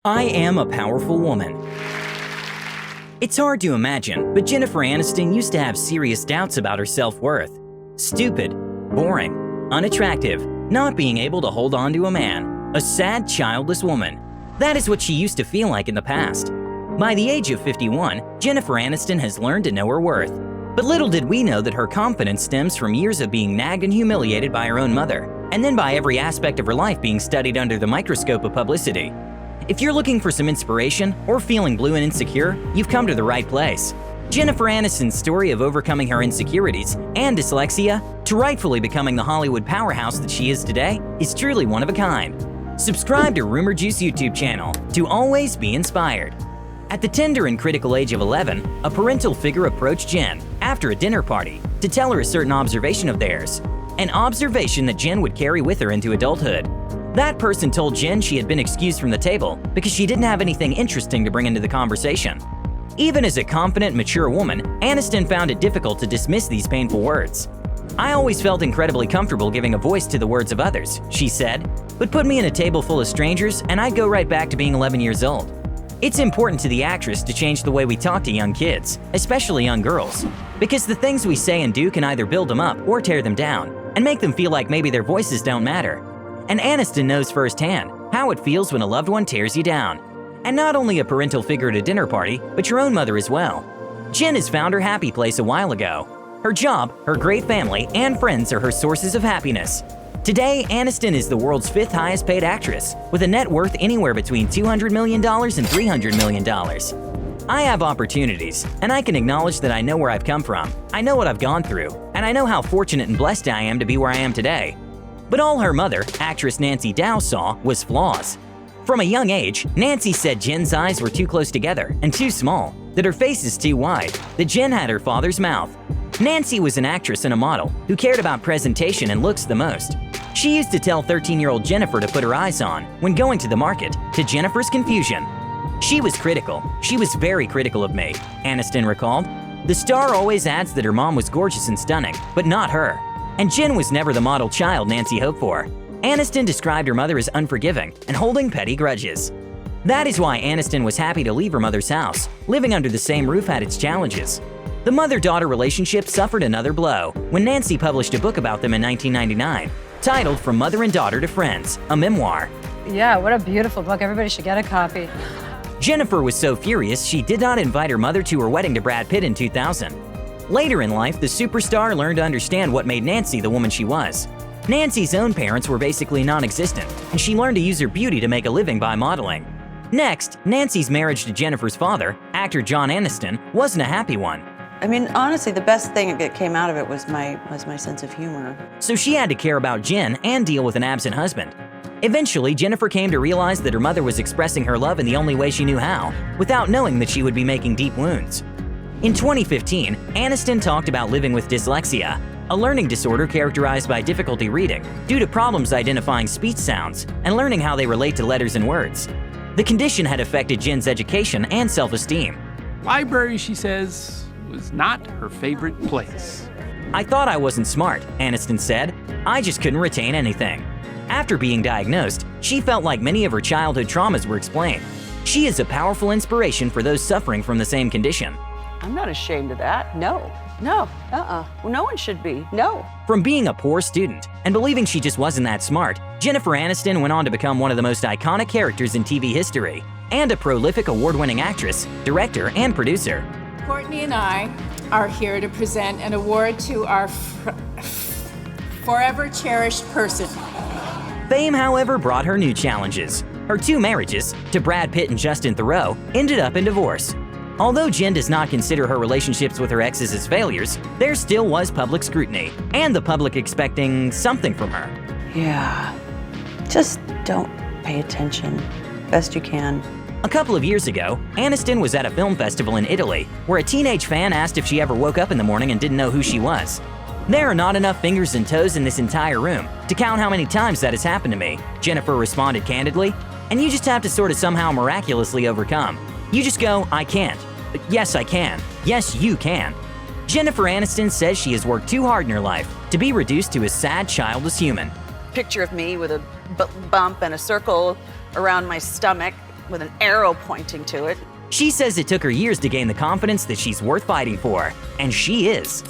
I am a powerful woman. It's hard to imagine, but Jennifer Aniston used to have serious doubts about her self-worth. Stupid, boring, unattractive, not being able to hold on to a man, a sad, childless woman. That is what she used to feel like in the past. By the age of 51, Jennifer Aniston has learned to know her worth. But little did we know that her confidence stems from years of being nagged and humiliated by her own mother, and then by every aspect of her life being studied under the microscope of publicity. If you're looking for some inspiration or feeling blue and insecure, you've come to the right place. Jennifer Aniston's story of overcoming her insecurities and dyslexia to rightfully becoming the Hollywood powerhouse that she is today is truly one of a kind. Subscribe to Rumour Juice YouTube channel to always be inspired. At the tender and critical age of 11, a parental figure approached Jen after a dinner party to tell her a certain observation of theirs, an observation that Jen would carry with her into adulthood. That person told Jen she had been excused from the table because she didn't have anything interesting to bring into the conversation. Even as a confident, mature woman, Aniston found it difficult to dismiss these painful words. "I always felt incredibly comfortable giving a voice to the words of others," she said, "but put me in a table full of strangers and I'd go right back to being 11 years old." It's important to the actress to change the way we talk to young kids, especially young girls, because the things we say and do can either build them up or tear them down and make them feel like maybe their voices don't matter. And Aniston knows firsthand how it feels when a loved one tears you down. And not only a parental figure at a dinner party, but your own mother as well. Jen has found her happy place a while ago. Her job, her great family, and friends are her sources of happiness. Today, Aniston is the world's 5th highest paid actress, with a net worth anywhere between $200 million and $300 million. I have opportunities, and I can acknowledge that I know where I've come from, I know what I've gone through, and I know how fortunate and blessed I am to be where I am today. But all her mother, actress Nancy Dow, saw was flaws. From a young age, Nancy said Jen's eyes were too close together and too small, that her face is too wide, that Jen had her father's mouth. Nancy was an actress and a model who cared about presentation and looks the most. She used to tell 13-year-old Jennifer to put her eyes on when going to the market, to Jennifer's confusion. "She was critical. She was very critical of me," Aniston recalled. The star always adds that her mom was gorgeous and stunning, but not her. And Jen was never the model child Nancy hoped for. Aniston described her mother as unforgiving and holding petty grudges. That is why Aniston was happy to leave her mother's house. Living under the same roof had its challenges. The mother-daughter relationship suffered another blow when Nancy published a book about them in 1999, titled From Mother and Daughter to Friends, a memoir. Yeah, what a beautiful book. Everybody should get a copy. Jennifer was so furious she did not invite her mother to her wedding to Brad Pitt in 2000. Later in life, the superstar learned to understand what made Nancy the woman she was. Nancy's own parents were basically non-existent, and she learned to use her beauty to make a living by modeling. Next, Nancy's marriage to Jennifer's father, actor John Aniston, wasn't a happy one. I mean, honestly, the best thing that came out of it was my sense of humor. So she had to care about Jen and deal with an absent husband. Eventually, Jennifer came to realize that her mother was expressing her love in the only way she knew how, without knowing that she would be making deep wounds. In 2015, Aniston talked about living with dyslexia, a learning disorder characterized by difficulty reading due to problems identifying speech sounds and learning how they relate to letters and words. The condition had affected Jen's education and self-esteem. Library, she says, was not her favorite place. "I thought I wasn't smart," Aniston said. "I just couldn't retain anything." After being diagnosed, she felt like many of her childhood traumas were explained. She is a powerful inspiration for those suffering from the same condition. I'm not ashamed of that. No. Well, no one should be. No. From being a poor student and believing she just wasn't that smart, Jennifer Aniston went on to become one of the most iconic characters in TV history and a prolific award-winning actress, director, and producer. Courtney and I are here to present an award to our forever cherished person. Fame, however, brought her new challenges. Her 2 marriages, to Brad Pitt and Justin Theroux, ended up in divorce. Although Jen does not consider her relationships with her exes as failures, there still was public scrutiny, and the public expecting something from her. Yeah. Just don't pay attention. Best you can. A couple of years ago, Aniston was at a film festival in Italy, where a teenage fan asked if she ever woke up in the morning and didn't know who she was. "There are not enough fingers and toes in this entire room to count how many times that has happened to me," Jennifer responded candidly. "And you just have to sort of somehow miraculously overcome. You just go, I can't. But yes, I can. Yes, you can." Jennifer Aniston says she has worked too hard in her life to be reduced to a sad, childless human. Picture of me with a bump and a circle around my stomach. with an arrow pointing to it. She says it took her years to gain the confidence that she's worth fighting for, and she is.